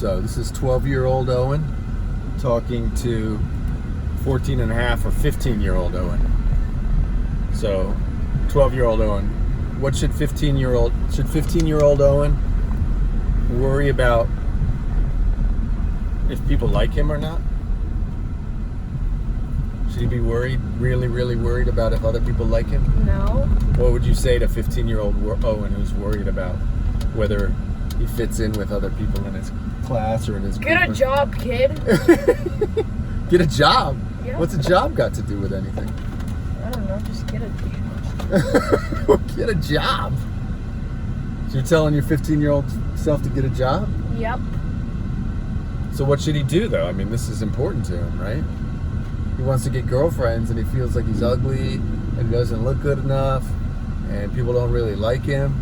So this is 12-year-old Owen talking to 14-and-a-half or 15-year-old Owen. So 12-year-old Owen, what should 15-year-old Owen worry about if people like him or not? Should he be worried, really, really worried about if other people like him? No. What would you say to 15-year-old Owen who's worried about whether he fits in with other people in his class or in his Get group? a job, kid. Get a job? Yeah. What's a job got to do with anything? I don't know, just get a job. Get a job? So you're telling your 15-year-old self to get a job? Yep. So what should he do, though? I mean, this is important to him, right? He wants to get girlfriends, and he feels like he's ugly, and he doesn't look good enough, and people don't really like him.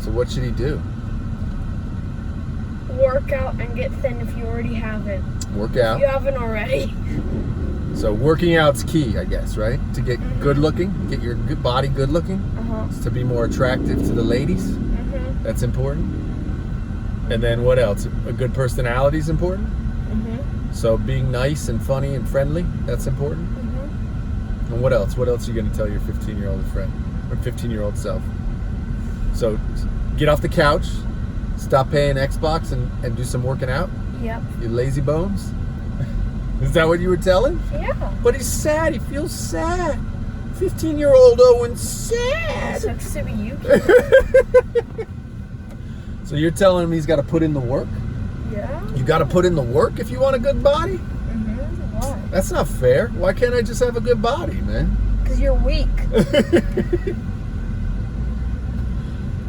So what should he do? Work out and get thin if you already haven't. Work out? If you haven't already. So working out's key, I guess, right? To get good looking, get your body good looking, to be more attractive to the ladies. That's important. And then what else? A good personality is important. So being nice and funny and friendly, that's important. And what else? What else are you going to tell your 15-year-old friend or 15-year-old self? So get off the couch, stop playing Xbox, and do some working out. Yep. You lazy bones. Is that what you were telling? Yeah. But he's sad. He feels sad. 15-year-old Owen's sad. Sucks to be you. So you're telling him he's got to put in the work? Yeah. You got to put in the work if you want a good body? Why? That's not fair. Why can't I just have a good body, man? Because you're weak.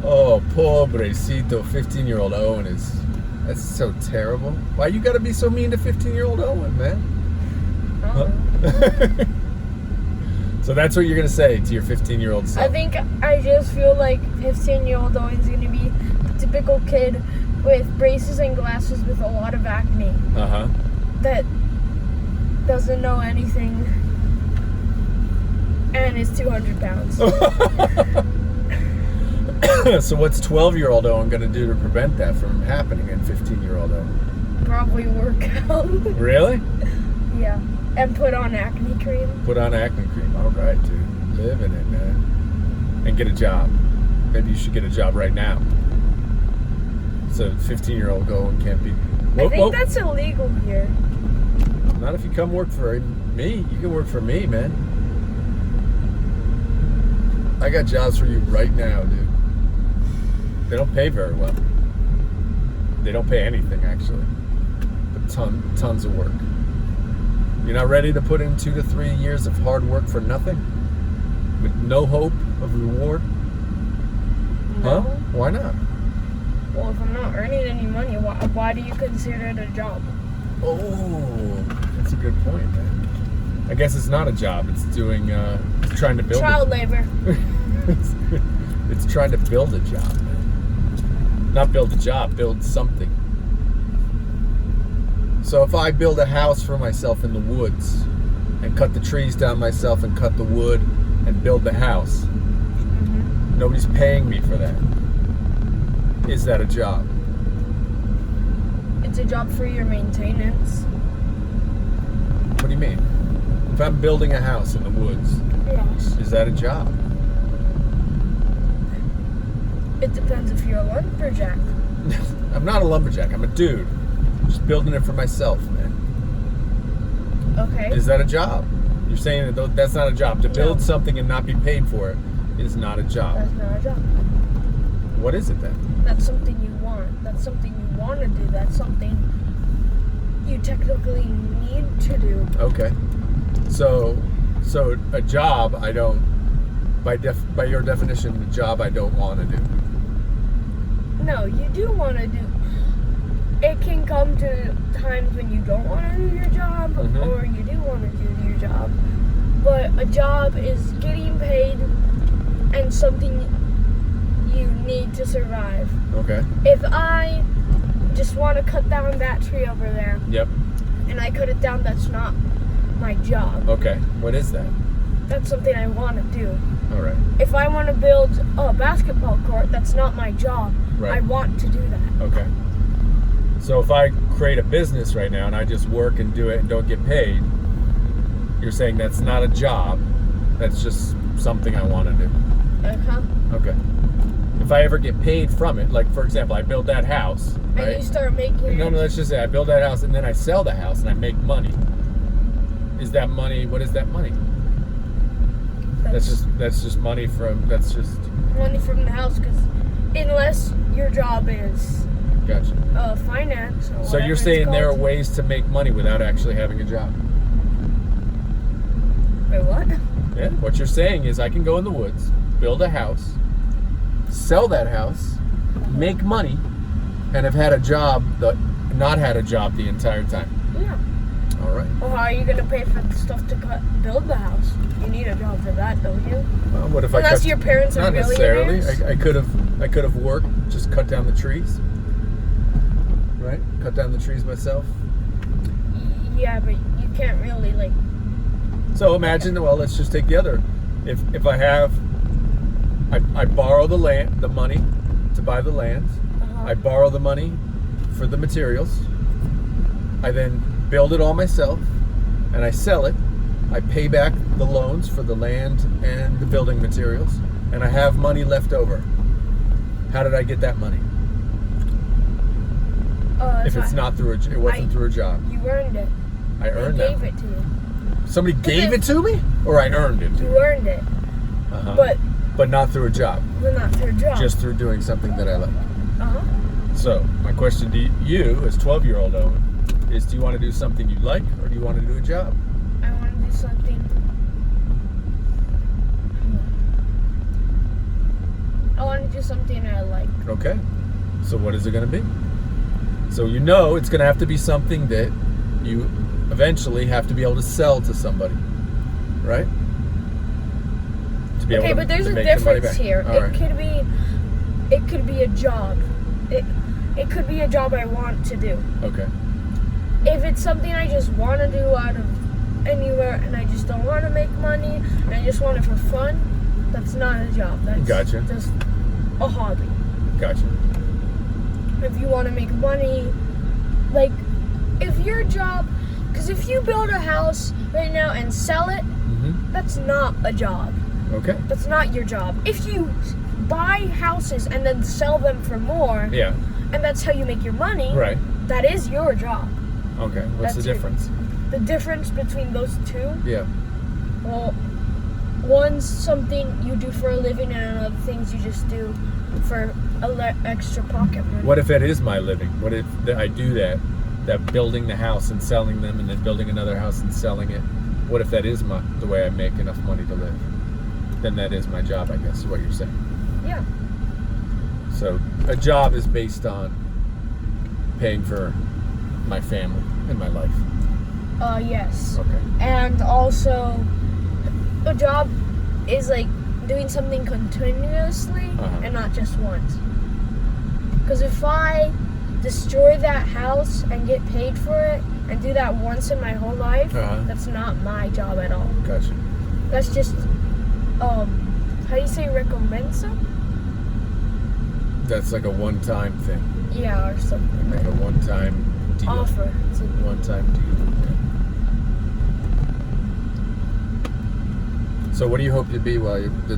Oh, pobrecito. 15-year-old Owen is... That's so terrible. Why you got to be so mean to 15-year-old Owen, man? So that's what you're going to say to your 15-year-old self? I just feel like 15-year-old Owen's going to be the typical kid with braces and glasses with a lot of acne. That doesn't know anything and is 200 pounds. So what's 12-year-old Owen going to do to prevent that from happening in 15-year-old Owen? Probably work out. Really? Yeah. And put on acne cream. Put on acne cream. All right, dude. Live in it, man. And get a job. Maybe you should get a job right now. So 15-year-old Owen can't be... I think that's illegal here. Not if you come work for me. You can work for me, man. I got jobs for you right now, dude. They don't pay very well. They don't pay anything, actually. But tons of work. You're not ready to put in 2 to 3 years of hard work for nothing? With no hope of reward? No. Huh? Why not? Well, if I'm not earning any money, why do you consider it a job? Oh, that's a good point, man. I guess it's not a job. It's doing, it's trying to build child labor. It's trying to build a job, man. Not build a job, build something. So if I build a house for myself in the woods and cut the trees down myself and cut the wood and build the house, nobody's paying me for that. Is that a job? It's a job for your maintenance. What do you mean? If I'm building a house in the woods, Yes. is that a job? It depends if you're a lumberjack. I'm not a lumberjack. I'm a dude. I'm just building it for myself, man. Okay. Is that a job? You're saying that that's not a job. To build No. something and not be paid for it is not a job. That's not a job. What is it then? That's something you want. That's something you want to do. That's something you technically need to do. Okay. So a job I don't, by your definition, a job I don't want to do. No, you do want to do. It can come to times when you don't want to do your job, or you do want to do your job. But a job is getting paid and something you need to survive. Okay. If I just want to cut down that tree over there, Yep. and I cut it down, that's not my job. Okay. What is that? That's something I want to do. All right. If I want to build a basketball court, that's not my job. Right. I want to do that. Okay. So if I create a business right now and I just work and do it and don't get paid, you're saying that's not a job. That's just something I want to do. Uh-huh. Okay. If I ever get paid from it, like for example, I build that house, right? And you start making... No, let's just say I build that house and then I sell the house and I make money. Is that money? What is that money? That's just money from... That's just... money from the house, because unless your job is... Gotcha. Finance or So you're saying there are ways to make money without actually having a job? Wait, what? Yeah. What you're saying is I can go in the woods, build a house, sell that house, make money, and have had a job, not had a job the entire time. Yeah. All right. Well, how are you going to pay for the stuff to build the house? You need a job for that, don't you? Well, what if Unless your parents are not necessarily. millionaires? I could have worked, just cut down the trees. Right? Cut down the trees myself. Yeah, but you can't really like... So imagine, well, let's just take the other. If I have, I borrow the money to buy the land. Uh-huh. I borrow the money for the materials. I then build it all myself, and I sell it. I pay back the loans for the land and the building materials, and I have money left over. How did I get that money? If it's not through it wasn't through a job. You earned it. I earned They that. gave it to you. Somebody gave it to me, or I earned it. You earned it. Uh-huh. But not through a job. But not through a job. Just through doing something that I like. Uh-huh. So my question to you, as 12-year-old Owen, is: do you want to do something you like, or do you want to do a job? I want to do something. I want to do something I like. Okay. So what is it going to be? So you know it's going to have to be something that you eventually have to be able to sell to somebody, right? To be able to, but there's to a make the money difference back. here. All right. It could be a job. It could be a job I want to do. Okay. If it's something I just want to do out of anywhere and I just don't want to make money and I just want it for fun, that's not a job. That's Gotcha. just a hobby. Gotcha. If you want to make money, like if your job, because if you build a house right now and sell it, that's not a job. Okay. That's not your job. If you buy houses and then sell them for more, Yeah. and that's how you make your money, Right. that is your job. Okay. What's the That's your- difference? The difference between those two, Yeah. well, one's something you do for a living and another things you just do for extra pocket money. What if that is my living? What if I do that building the house and selling them, and then building another house and selling it? What if that is the way I make enough money to live? Then that is my job, I guess, is what you're saying. Yeah. So a job is based on paying for my family and my life. Yes. Okay. And also, a job is like doing something continuously and not just once. Because if I destroy that house and get paid for it and do that once in my whole life, that's not my job at all. Gotcha. That's just, how do you say recompensa? That's like a one-time thing. Yeah, or something. Like a one-time deal. Offer. It's a one-time deal. So what do you hope to be by the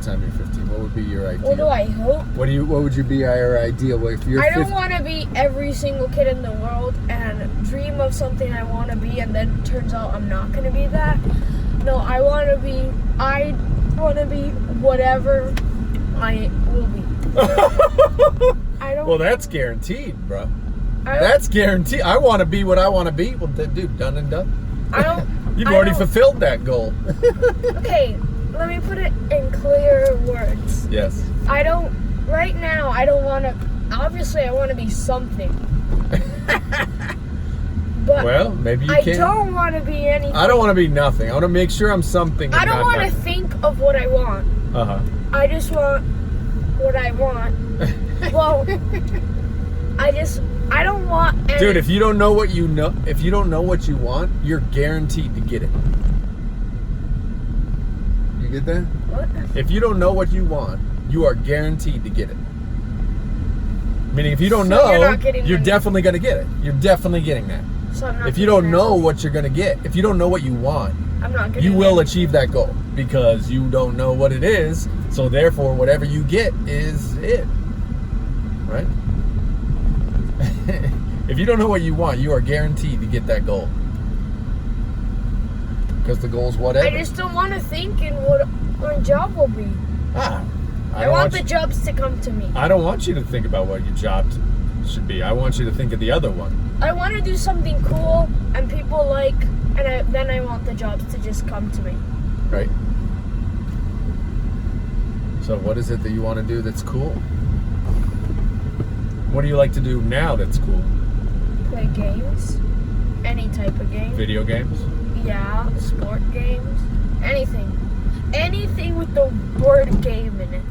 time you're 15? What would be your ideal? What do I hope? What would you be your ideal? If you're I don't want to be every single kid in the world and dream of something I want to be, and then it turns out I'm not going to be that. No, I want to be whatever I will be. I don't. Well, that's guaranteed, bro. That's guaranteed. I want to be what I want to be. Well, dude, done and done. I don't. You've already fulfilled that goal. Okay, let me put it in clear words. Yes. Right now, I don't want to, obviously I want to be something. But well, maybe you can. I don't want to be anything. I don't want to be nothing. I want to make sure I'm something. I don't want to think of what I want. Uh-huh. I just want what I want. Well, I don't want anything. Dude, if you don't know what you want, you're guaranteed to get it. You get that? What? If you don't know what you want, you are guaranteed to get it. Meaning, if you don't So know, you're not getting you're money. definitely going to get it. You're definitely getting that. So I'm not If you getting don't that. know what you're going to get, if you don't know what you want, I'm not getting you will it. achieve that goal because you don't know what it is. So therefore, whatever you get is it. Right? If you don't know what you want, you are guaranteed to get that goal. Because the goal's whatever. I just don't want to think in what my job will be. I want the jobs to come to me. I don't want you to think about what your job should be. I want you to think of the other one. I want to do something cool and people like, and then I want the jobs to just come to me. Right? So what is it that you want to do that's cool? What do you like to do now that's cool? Play games. Any type of game. Video games? Yeah, sport games. Anything. Anything with the word game in it.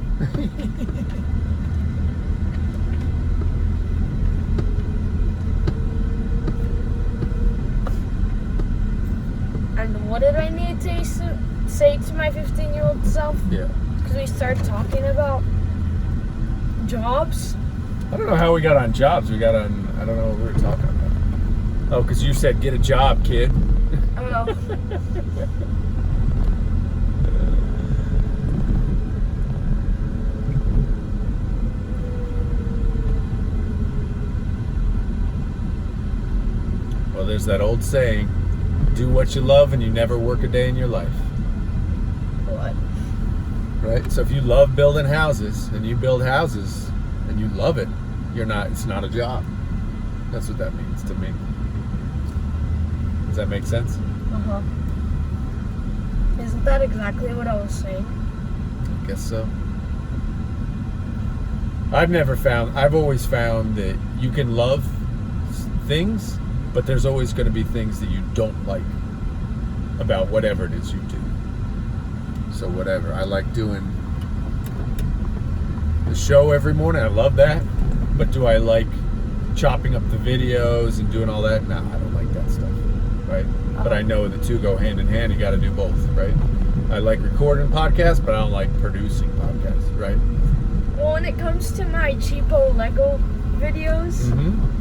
And what did I need to say to my 15-year-old self? Yeah. Because we started talking about jobs. I don't know how we got on jobs. We got on, I don't know what we were talking about. Oh, because you said, get a job, kid. Oh. Well, there's that old saying, do what you love and you never work a day in your life. What? Right? So if you love building houses and you build houses and you love it, it's not a job. That's what that means to me. Does that make sense? Uh-huh. Isn't that exactly what I was saying? I guess so. I've always found that you can love things, but there's always going to be things that you don't like about whatever it is you do. So whatever. I like doing the show every morning. I love that. But do I like chopping up the videos and doing all that? No, I don't like that stuff. Right? But I know the two go hand in hand. You got to do both, right? I like recording podcasts, but I don't like producing podcasts, right? Well, when it comes to my cheapo Lego videos, Mm-hmm.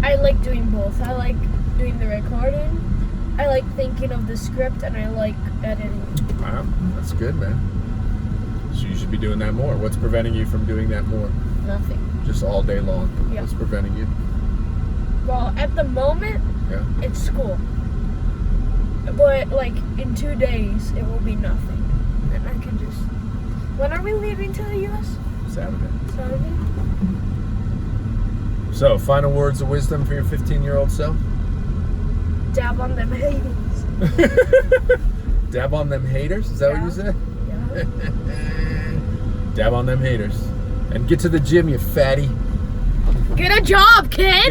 I like doing both. I like doing the recording, I like thinking of the script, and I like editing. Wow, that's good, man. So you should be doing that more. What's preventing you from doing that more? Nothing. Just all day long? Yeah. What's preventing you? Well, at the moment, Yeah. it's school. But, like, in 2 days, it will be nothing. And I can just... When are we leaving to the U.S.? Saturday. Saturday? So, final words of wisdom for your 15-year-old self? Dab on them haters. Dab on them haters? Is that what you said? Yeah. Dab on them haters. And get to the gym, you fatty. Get a job, kid!